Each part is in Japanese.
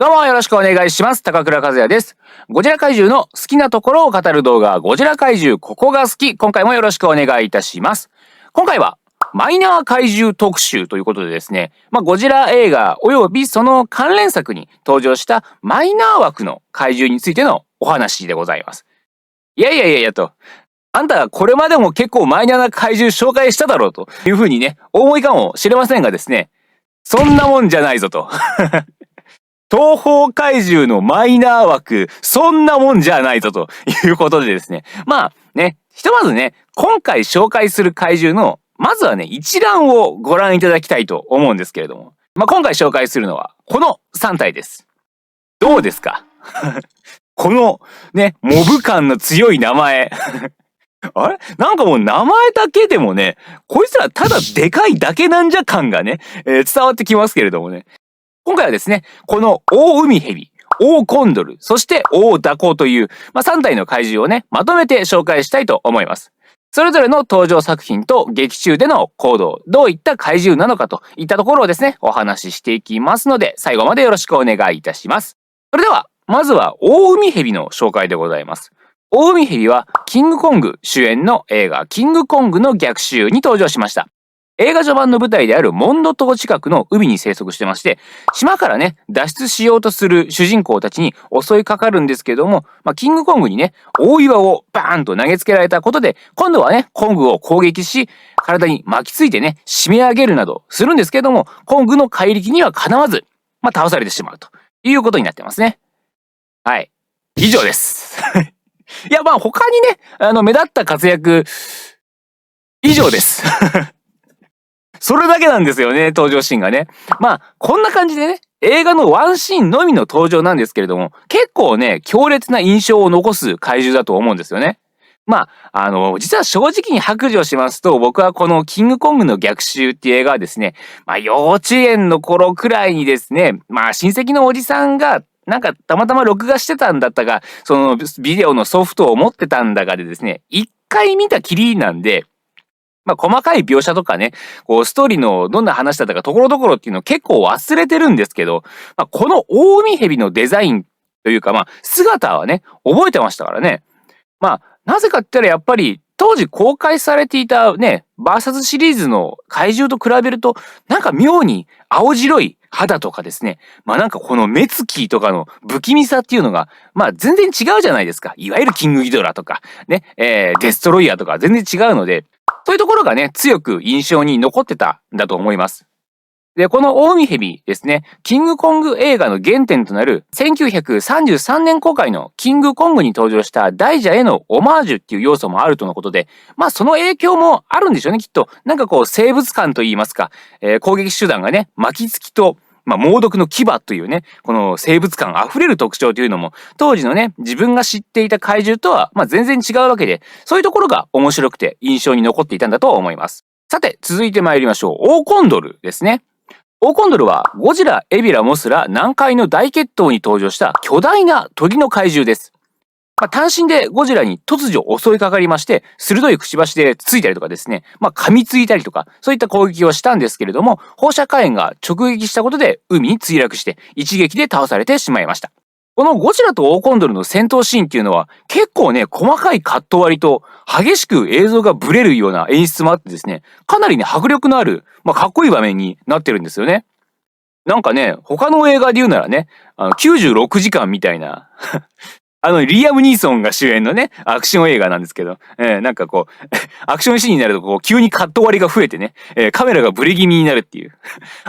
どうもよろしくお願いします。高倉和也です。ゴジラ怪獣の好きなところを語る動画、ゴジラ怪獣ここが好き。今回もよろしくお願いいたします。今回はマイナー怪獣特集ということでですね、ゴジラ映画及びその関連作に登場したマイナー枠の怪獣についてのお話でございます。いやと。あんたこれまでも結構マイナーな怪獣紹介しただろうというふうにね、お思いかもしれませんがですね、そんなもんじゃないぞと。東方怪獣のマイナー枠、そんなもんじゃないぞということでですね。ひとまずね、今回紹介する怪獣の、まずはね、一覧をご覧いただきたいと思うんですけれども。今回紹介するのは、この3体です。どうですか？このね、モブ感の強い名前。あれなんかもう名前だけでもね、こいつらただでかいだけなんじゃ感がね、伝わってきますけれどもね。今回はですね、この大海蛇、大コンドル、そして大ダコという、3体の怪獣をね、まとめて紹介したいと思います。それぞれの登場作品と劇中での行動、どういった怪獣なのかといったところをですね、お話ししていきますので、最後までよろしくお願いいたします。それでは、まずは大海蛇の紹介でございます。大海蛇はキングコング主演の映画キングコングの逆襲に登場しました。映画序盤の舞台であるモンド島近くの海に生息してまして、島からね、脱出しようとする主人公たちに襲いかかるんですけども、キングコングにね、大岩をバーンと投げつけられたことで、今度はね、コングを攻撃し、体に巻きついてね、締め上げるなどするんですけども、コングの怪力にはかなわず、倒されてしまうということになってますね。はい。以上です。いや、他にね、目立った活躍、以上です。それだけなんですよね、登場シーンがね。こんな感じでね、映画のワンシーンのみの登場なんですけれども、結構ね、強烈な印象を残す怪獣だと思うんですよね。実は正直に白状しますと、僕はこのキングコングの逆襲っていう映画はですね、幼稚園の頃くらいにですね、親戚のおじさんが、たまたま録画してたんだったが、そのビデオのソフトを持ってたんだがでですね、一回見たきりなんで、細かい描写とかね、ストーリーのどんな話だったかところどころっていうのを結構忘れてるんですけど、この大海蛇のデザインというか、姿はね、覚えてましたからね。なぜかって言ったらやっぱり、当時公開されていたね、バーサスシリーズの怪獣と比べると、妙に青白い肌とかですね、この目つきとかの不気味さっていうのが、全然違うじゃないですか。いわゆるキングギドラとか、ね、デストロイヤーとか全然違うので、そういうところがね、強く印象に残ってたんだと思います。で、この大海蛇ですね、キングコング映画の原点となる1933年公開のキングコングに登場した大蛇へのオマージュっていう要素もあるとのことで、その影響もあるんでしょうね、きっと。生物感といいますか、攻撃手段がね、巻きつきと、猛毒の牙というね、この生物感あふれる特徴というのも、当時のね、自分が知っていた怪獣とは、全然違うわけで、そういうところが面白くて印象に残っていたんだと思います。さて、続いて参りましょう。オオコンドルですね。オオコンドルはゴジラ、エビラ、モスラ、南海の大決闘に登場した巨大な鳥の怪獣です。単身でゴジラに突如襲いかかりまして、鋭いくちばしでつついたりとかですね、噛みついたりとか、そういった攻撃をしたんですけれども、放射火炎が直撃したことで海に墜落して、一撃で倒されてしまいました。このゴジラとオオコンドルの戦闘シーンっていうのは、結構ね、細かいカット割りと、激しく映像がブレるような演出もあってですね、かなりね、迫力のある、かっこいい場面になってるんですよね。他の映画で言うならね、96時間みたいなリアム・ニーソンが主演のね、アクション映画なんですけど、アクションシーンになると急にカット割りが増えてね、カメラがブレ気味になるっていう、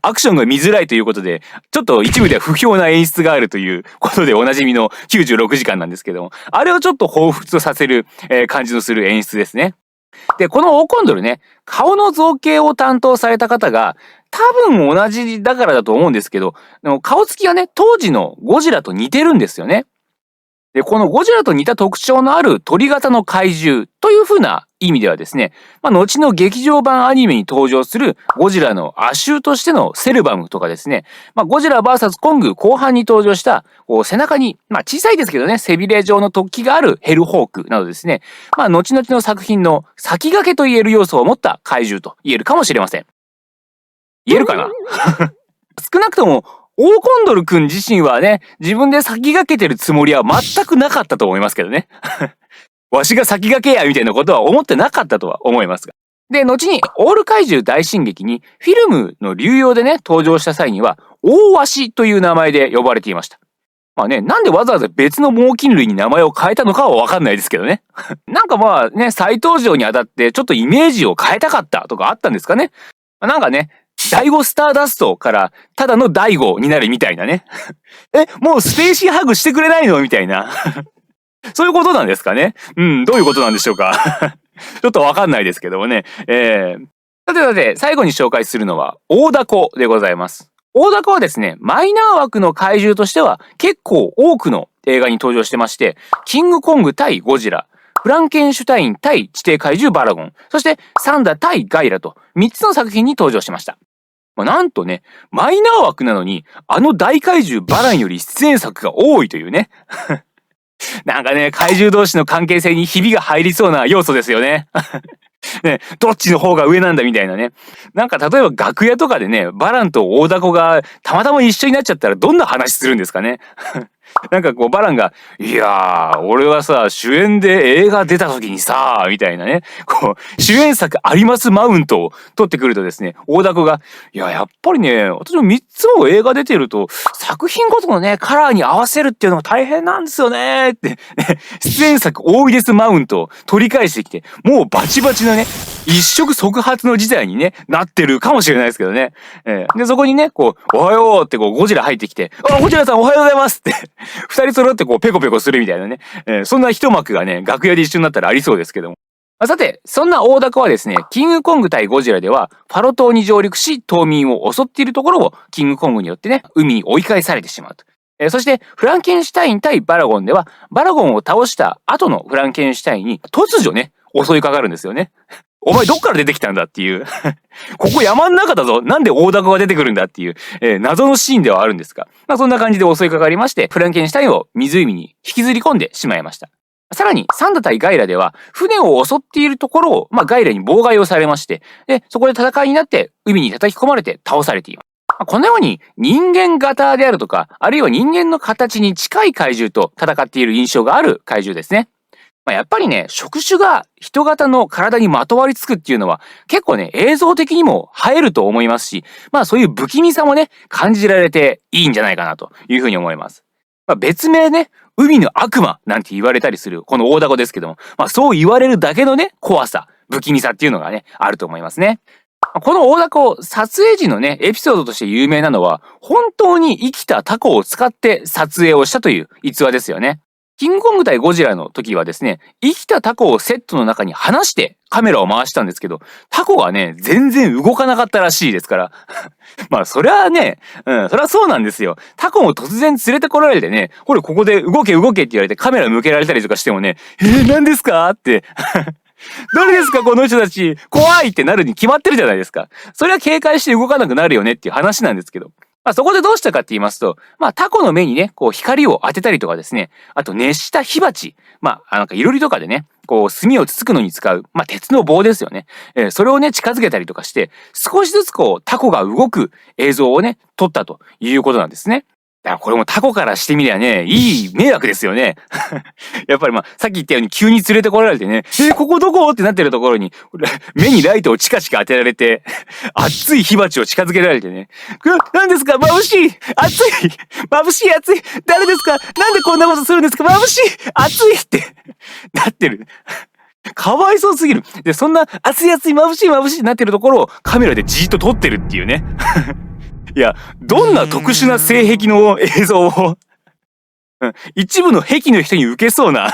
アクションが見づらいということで、ちょっと一部では不評な演出があるということでおなじみの96時間なんですけども、あれをちょっと彷彿とさせる、感じのする演出ですね。で、このオオコンドルね、顔の造形を担当された方が、多分同じだからだと思うんですけど、顔つきがね、当時のゴジラと似てるんですよね。で、このゴジラと似た特徴のある鳥型の怪獣という風な意味ではですね、後の劇場版アニメに登場するゴジラの亜種としてのセルバムとかですね、ゴジラ VS コング後半に登場した、背中に、小さいですけどね、背びれ状の突起があるヘルホークなどですね、後々の作品の先駆けと言える要素を持った怪獣と言えるかもしれません。言えるかな少なくとも、オオコンドル君自身はね、自分で先駆けてるつもりは全くなかったと思いますけどね。わしが先駆けやみたいなことは思ってなかったとは思いますが。で、後にオール怪獣大進撃にフィルムの流用でね、登場した際には、大ワシという名前で呼ばれていました。まあね、なんでわざわざ別の猛禽類に名前を変えたのかはわかんないですけどね。なんかまあね、再登場にあたってちょっとイメージを変えたかったとかあったんですかね。なんかね、第5スターダストからただの第5になるみたいなね。もうスペーシーハグしてくれないのみたいな。そういうことなんですかね。どういうことなんでしょうか。ちょっとわかんないですけどもね。さて、最後に紹介するのは、大凧でございます。大凧はですね、マイナー枠の怪獣としては結構多くの映画に登場してまして、キングコング対ゴジラ、フランケンシュタイン対地底怪獣バラゴン、そしてサンダ対ガイラと3つの作品に登場しました。なんとね、マイナー枠なのに、あの大怪獣バランより出演作が多いというね。なんかね、怪獣同士の関係性にひびが入りそうな要素ですよね。ね、どっちの方が上なんだみたいなね。なんか例えば楽屋とかでね、バランと大凧がたまたま一緒になっちゃったらどんな話するんですかね。なんかこうバランが、いやー、俺はさ、主演で映画出た時にさ、みたいなね、こう、主演作ありますマウントを取ってくるとですね、大凧が、いや、やっぱりね、私も3つも映画出てると、作品ごとのね、カラーに合わせるっていうのが大変なんですよねって、ね、出演作多いですマウントを取り返してきて、もうバチバチのね、一触即発の事態にね、なってるかもしれないですけどね。で、そこにね、こう、おはようってこう、ゴジラ入ってきて、ゴジラさんおはようございますって、二人揃ってこう、ペコペコするみたいなね。そんな一幕がね、楽屋で一緒になったらありそうですけども。さて、そんな大凧はですね、キングコング対ゴジラでは、ファロ島に上陸し、島民を襲っているところを、キングコングによってね、海に追い返されてしまうと。そして、フランケンシュタイン対バラゴンでは、バラゴンを倒した後のフランケンシュタインに突如ね、襲いかかるんですよね。お前どっから出てきたんだっていう。ここ山の中だぞ。なんで大凧が出てくるんだっていう、謎のシーンではあるんですが。そんな感じで襲いかかりまして、フランケンシュタインを湖に引きずり込んでしまいました。さらに、サンダ対ガイラでは、船を襲っているところを、ガイラに妨害をされまして、で、そこで戦いになって、海に叩き込まれて倒されています。このように人間型であるとか、あるいは人間の形に近い怪獣と戦っている印象がある怪獣ですね。やっぱりね、触手が人型の体にまとわりつくっていうのは結構ね、映像的にも映えると思いますし、そういう不気味さもね、感じられていいんじゃないかなというふうに思います。別名ね、海の悪魔なんて言われたりするこの大凧ですけども、そう言われるだけのね、怖さ、不気味さっていうのがね、あると思いますね。この大凧、撮影時のね、エピソードとして有名なのは、本当に生きたタコを使って撮影をしたという逸話ですよね。キングコング対ゴジラの時はですね、生きたタコをセットの中に離してカメラを回したんですけど、タコがね、全然動かなかったらしいですから。それはね、それはそうなんですよ。タコも突然連れてこられてね、ここで動け動けって言われてカメラ向けられたりとかしてもね、何ですかって。誰ですかこの人たち怖いってなるに決まってるじゃないですか。それは警戒して動かなくなるよねっていう話なんですけど。そこでどうしたかって言いますと、タコの目にね、こう光を当てたりとかですね、あと熱した火鉢、なんかいろりとかでね、こう炭をつつくのに使う、鉄の棒ですよね。それをね、近づけたりとかして、少しずつこうタコが動く映像をね、撮ったということなんですね。だからこれもタコからしてみりゃね、いい迷惑ですよね。やっぱりさっき言ったように急に連れてこられてね、ここどこってなってるところに、目にライトをチカチカ当てられて、熱い火鉢を近づけられてね、何ですか眩しい熱い眩しい熱い誰ですかなんでこんなことするんですか眩しい熱いってなってる。かわいそうすぎる。で、そんな熱い熱い眩しい眩しいってなってるところをカメラでじーっと撮ってるっていうね。いや、どんな特殊な性癖の映像を一部の癖の人に受けそうな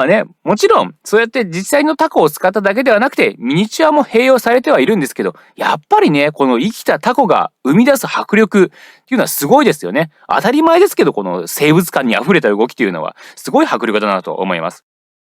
ね、もちろん、そうやって実際のタコを使っただけではなくて、ミニチュアも併用されてはいるんですけど、やっぱりね、この生きたタコが生み出す迫力っていうのはすごいですよね。当たり前ですけど、この生物感に溢れた動きというのは、すごい迫力だなと思います。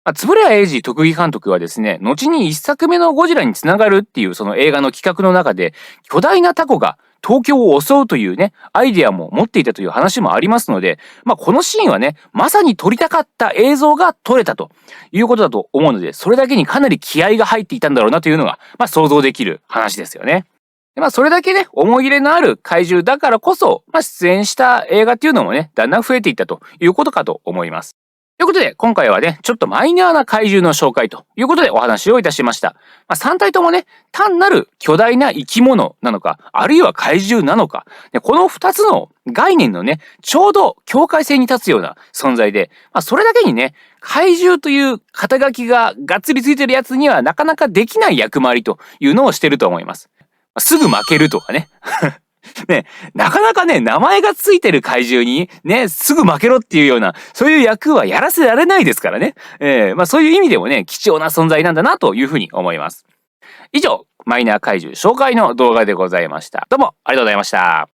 円谷英二特技監督はですね、後に一作目のゴジラにつながるっていうその映画の企画の中で、巨大なタコが東京を襲うというね、アイデアも持っていたという話もありますので、このシーンはね、まさに撮りたかった映像が撮れたということだと思うので、それだけにかなり気合が入っていたんだろうなというのが、想像できる話ですよね。でそれだけね、思い入れのある怪獣だからこそ、出演した映画っていうのもね、だんだん増えていったということかと思います。ということで、今回はね、ちょっとマイナーな怪獣の紹介ということでお話をいたしました。3体ともね、単なる巨大な生き物なのか、あるいは怪獣なのか、この2つの概念のね、ちょうど境界線に立つような存在で、それだけにね、怪獣という肩書きががっつりついてるやつにはなかなかできない役回りというのをしてると思います。すぐ負けるとかね。ね、なかなかね、名前がついてる怪獣にね、すぐ負けろっていうような、そういう役はやらせられないですからね。そういう意味でもね、貴重な存在なんだなというふうに思います。以上、マイナー怪獣紹介の動画でございました。どうもありがとうございました。